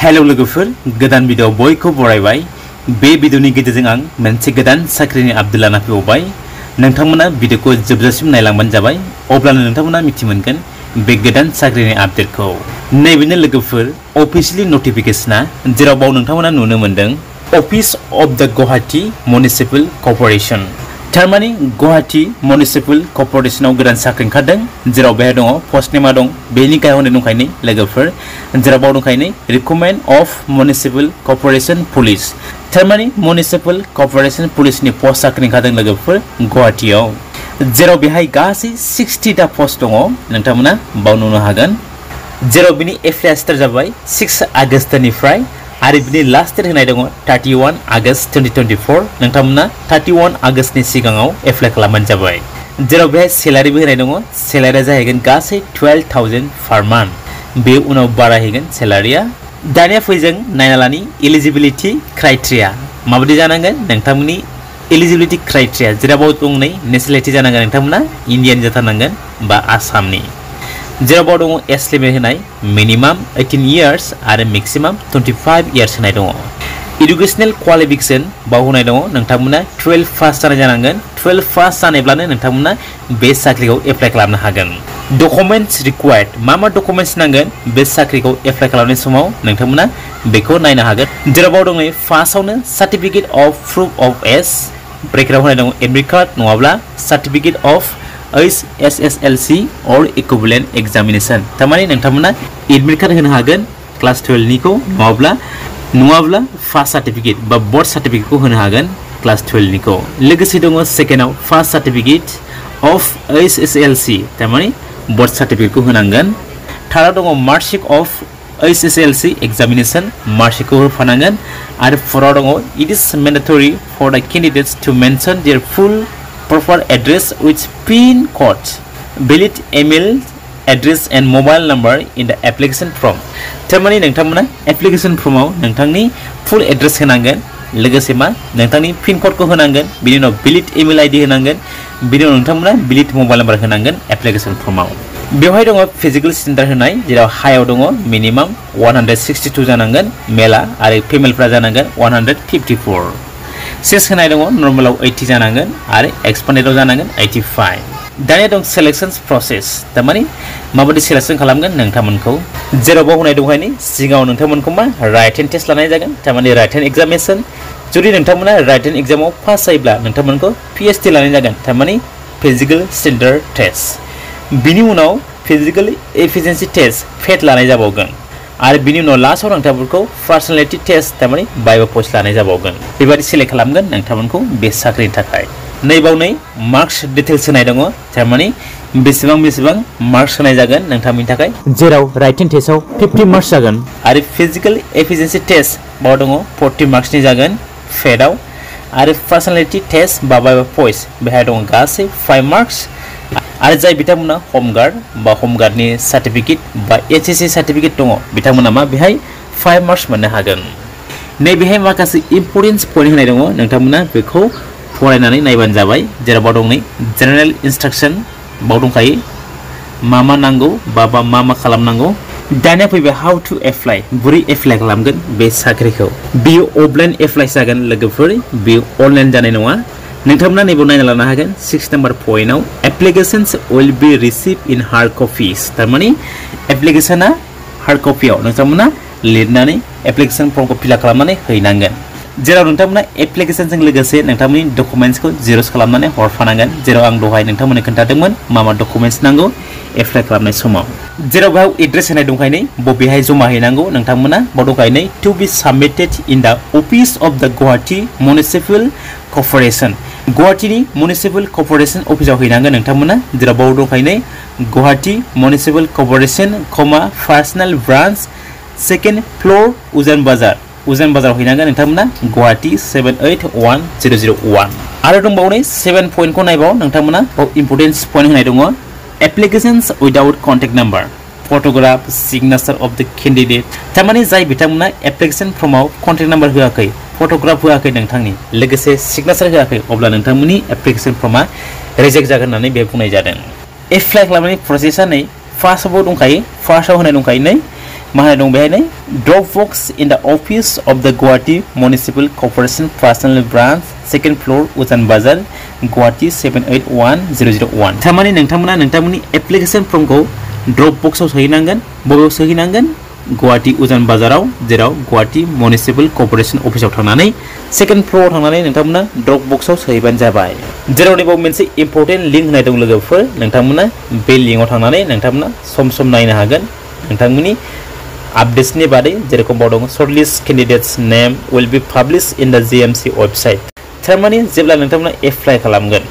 Hello लोगोफोर गोदान video बयखौ बरायबाय बे भिडिअनि गेजेरजों आं मोनसे गोदान साख्रिनि आपडेट लाना फैबाय नोंथांमोना भिडिअखौ जोबजासिम नायलांबानो जाबाय अब्लानो नोंथांमोना मिथिमोनगोन बे गोदान साख्रिनि आपडेटखौ नैबेनो लोगोफोर अफिशियली नटिफिकेशना जेराव बाव नोंथांमोना नुनो मोनदों office of the Guwahati municipal corporation थारमाने गुवाहाटी म्युनिसिपल कर्परेशनाव गोदान साख्रि ओंखारदों जेराव बेहाय दङ पस्ट नेमा दं बेनि गाहायाव होनाय दंखायो लोगोफोर जेराव बाव दंखायो recruitment of municipal corporation police थारमाने म्युनिसिपल कर्परेशन पुलिसनि पस्ट साख्रि ओंखारदों लोगोफोर गुवाहाटीयाव जेराव बेहाय गासै 60 टा पस्ट दङ नोंथांमोना बाव नुनो हागोन जेराव बिनि एप्लाइ स्टार्ट जाबाय 6 आगस्तनिफ्राय आरो बिनि लास्ट डेट होनाय दङ 31 आगस्ट 2024 नोंथांमोना 31 आगस्तनि सिगाङाव एप्लाइ खालामबानो जाबाय जेराव बेहाय सेलारिबो होनाय दङ सेलारिया जाहैगोन गासै 12000 पार मान्थ बे उनाव बारायहैगोन सेलारिया दानिया फैजों नायना लानि एलिजिबिलिटि क्राइटेरिया माबायदि जानांगोन नोंथांमोननि एलिजिबिलिटि क्राइटेरिया जेराव दं नै नेशनेलिटि जानांगोन नोंथांमोना इन्डियान जाथारनांगोन बा आसामनि जेराव दङ एज लिमिट होनाय मिनिमाम 18 इयार्स आरो मेक्सिमाम 25 इयार्स होनाय दङ एडुकेशनेल क्वालिफिकेशन बाव होनाय दङ नोंथांमोना 12 पास जानाय जानांगोन 12 पास जानायब्लानो नोंथांमोना बे साख्रिखौ एप्लाइ खालामनो हागोन डकुमेन्ट्स रिक्वायर्ड मा डकुमेन्ट्स नांगोन बे साख्रिखौ एप्लाइ खालामनाय समाव नोंथांमोना बेखौ नायनो हागोन जेराव बाव दङ फार्स्टआवनो certificate of proof of age ब्रेकेटाव होनाय दङ एडमिट कार्ड नङाब्ला certificate of SSLC or equivalent examination थारमाने नोंथांमोना एडमिट कार्ड होनो हागोन क्लास 12 निखौ नङाब्ला फार्स्ट सार्टिफिकेट बा बोर्ड सार्टिफिकेटखौ होनो हागोन क्लास 12 निखौ लोगोसे दङ सेकेन्डआव फार्स्ट सार्टिफिकेट अफ SSLC थारमाने बोर्ड सार्टिफिकेटखौ होनांगोन थार्डआव दङ मार्कशीट अफ SSLC examination मार्कशीटखौ होफानांगोन आरो फोराव दङ it is mandatory for the candidates to mention their full proper address with PIN code, valid email address and mobile number in the application form. थारमाने नोंथांमोना application formaव नोंथांनि full address होनांगोन लोगोसे मा नोंथांनि PIN code खौ होनांगोन बिनि उनाव valid email ID होनांगोन बिनि उनाव नोंथांमोना valid mobile number होनांगन application formaव बेवहाय दङ फिजिकल स्टेन्डार्ड होनाय जेराव हायाव दङ मिनिमाम 162 जानांगोन मेला आरो फिमेलफोरा जानांगोन 154 सेस होनाय दङ नर्मालाव 80 जानांगोन आरो एक्सपान्डेडआव जानांगोन 85 दानिया दं सिलेक्शन प्रसेस थारमाने माबायदि सिलेक्शन खालामगोन नोंथांमोनखौ जेराव बाव होनाय दंखायो सिगाङाव नोंथांमोनखौ मा राइट हेन्ड टेस्ट लानाय जागोन थारमाने राइट हेन्ड एग्जामिनेशन जुदि नोंथांमोना राइट हेन्ड एग्जामाव पास जायोब्ला नोंथांमोनखौ PhD लानाय जागोन थारमाने फिजिकल स्टेन्डार्ड टेस्ट बिनि उनाव फिजिकल एफिशिएन्सि टेस्ट फेट लानाय जाबावगोन आरो बिनि उनाव लास्टआव नोंथांमोनखौ पार्सनालिटी टेस्ट थारमाने बायबा पोस्ट लानाय जाबावगोन बेबायदि सिलेक्ट खालामगोन नोंथांमोनखौ बे साख्रिनि थाखाय नैबाव नै मार्क्स डिटेल्स होनाय दङ थारमाने बेसेबां मार्क्स होनाय जागोन नोंथांमोननि थाखाय जेराव राइट हेन्ड टेस्टआव 50 मार्क्स जागोन आरो फिजिकल एफिशिएन्सि टेस्ट बाव दङ 40 मार्क्सनि जागोन फेटआव आरो पार्सनालिटी टेस्ट बा बायबा पोस्ट बेहाय दङ गासै 5 मार्क्स आरो जाय बिथांमोना होमगार्डनि सार्टिफिकेट बा HSC सार्टिफिकेट दङ बिथांमोना मा बेहाय 5 मार्क्स मोननो हागोन नै बेहाय माखासे इम्पोर्टेन्ट पॉइंट होनाय दङ नोंथांमोना बेखौ फरायनानै नायबानो जाबाय जेराव बाव दं नै जेनेरेल इन्सट्राक्शन बाव दंखायो मा नांगौ बा मा खालामनांगौ दानिया फैबाय हाउ टु एप्लाइ बोरै एप्लाइ खालामगोन बे साख्रिखौ बियो अफलाइन एप्लाइ जागोन लोगोफोर बियो अनलाइन जानाय नङा नोंथांमोना नैबाव नायना लानो हागोन 6 नम्बर पॉइंटआव applications will be receive in hard copies थारमाने एप्लिकेशना हार्ड कॉपीआव नोंथांमोना लिरनानै एप्लिकेशन फर्मखौ फिल आप खालामनानै हैनांगोन जेराव नोंथांमोना एप्लिकेशनजों लोगोसे नोंथांमोननि डकुमेन्ट्सखौ जेरक्स खालामनानै हरफानांगोन जेराव आं दहाय नोंथांमोननो खोन्थादोंमोन मा डकुमेन्ट्स नांगौ एप्लाइ खालामनाय समाव जेराव बेयाव एड्रेस होनाय दंखायो बबेहाय जमा हैनांगौ नोंथांमोना बाव दंखायो to be submitted in the office of the Guwahati municipal corporation गुवाहाटीनि म्युनिसिपल कर्परेशन अफिसाव हैनांगोन नोंथांमोना जेराव बाव दंखायो Guwahati municipal corporation personnel branch second floor उजान बाजाराव हैनांगोन नोंथांमोना गुवाहाटी 781001 आरो दंबावो 7 पॉइंटखौ नायबाव नोंथांमोना इम्पोर्टेन्ट पॉइंट होनाय दङ applications without contact number photograph signature of the candidate थारमाने जाय बिथांमोना एप्लिकेशन फर्माव कन्टेक्ट नम्बर होआखै फोटोग्राफ होआखै नोंथांनि लोगोसे सिग्नेचर होआखै अब्ला नोंथांमोननि एप्लिकेशन फर्मा रिजेक्ट जागोन होननानै बे बुंनाय जादों एप्लाइ खालामनायनि प्रसेसआ नै फार्स्टआव दंखायो फार्स्टआव होनाय दंखायो नै मा होननाय दं बेहायनो drop box in the office of the Guwahati municipal corporation personnel branch second floor Ujan Bazar Guwahati 781001 थारमाने नोंथांमोना नोंथांमोननि एप्लिकेशन फर्मखौ ड्रप बक्सआव सोहैनांगोन बबेयाव सोहैनांगोन गुवाहाटी उजान बाजाराव जेराव गुवाहाटी म्युनिसिपल कर्परेशन अफिसाव थांनानै सेकेंड फ्लोराव थांनानै नोंथांमोना ड्रप बक्सआव सोहैबानो जाबाय जेराव नैबाव मोनसे इम्पोर्टेन्ट लिंक होनाय दं लोगोफोर नोंथांमोना बे लिंकआव थांनानै नोंथांमोना सम सम नायनो हागोन नोंथांमोननि अपडेट्सनि बादै जेरखम बाव दं shortlist candidates name will be published in the GMC website थारमाने जेब्ला नोंथांमोना एप्लाइ खालामगोन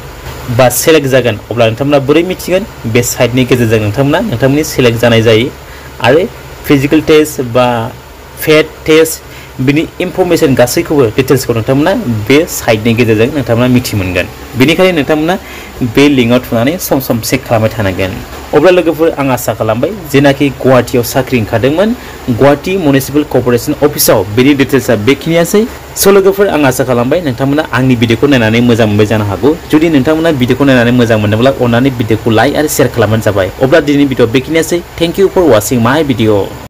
बा सेलेक्ट जागोन अब्ला नोंथांमोना बोरै मिथिगोन बे साइटनि गेजेरजों नोंथांमोना नोंथांमोननि सेलेक्ट जानाय जायो आरो फिजिकल टेस्ट बा फेट टेस्ट बिनि इनफरमेशन गासैखौबो डिटेल्सखौ नोंथांमोना बे साइटनि गेजेरजों नोंथांमोना मिथि मोनगोन बेनिखायनो नोंथांमोना बे लिंकआव थुनानै सम सम चेक खालामबाय थानांगोन अब्ला लोगोफोर आं आसा खालामबाय जेनाखि गुवाहाटीयाव साख्रि ओंखारदोंमोन गुवाहाटी म्युनिसिपल कर्परेशन अफिसाव बेनि डिटेल्सआ बेखिनियासै स' लोगोफोर आं आसा खालामबाय नोंथांमोना आंनि भिडिअखौ नायनानै मोजां मोनबाय जानो हागौ जुदि नोंथांमोना भिडिअखौ नायनानै मोजां मोनोब्ला अन्नानै भिडिअखौ लाइक आरो शेयार खालामबानो जाबाय अब्ला दिनैनि video बेखिनियासै thank you for वाचिं my video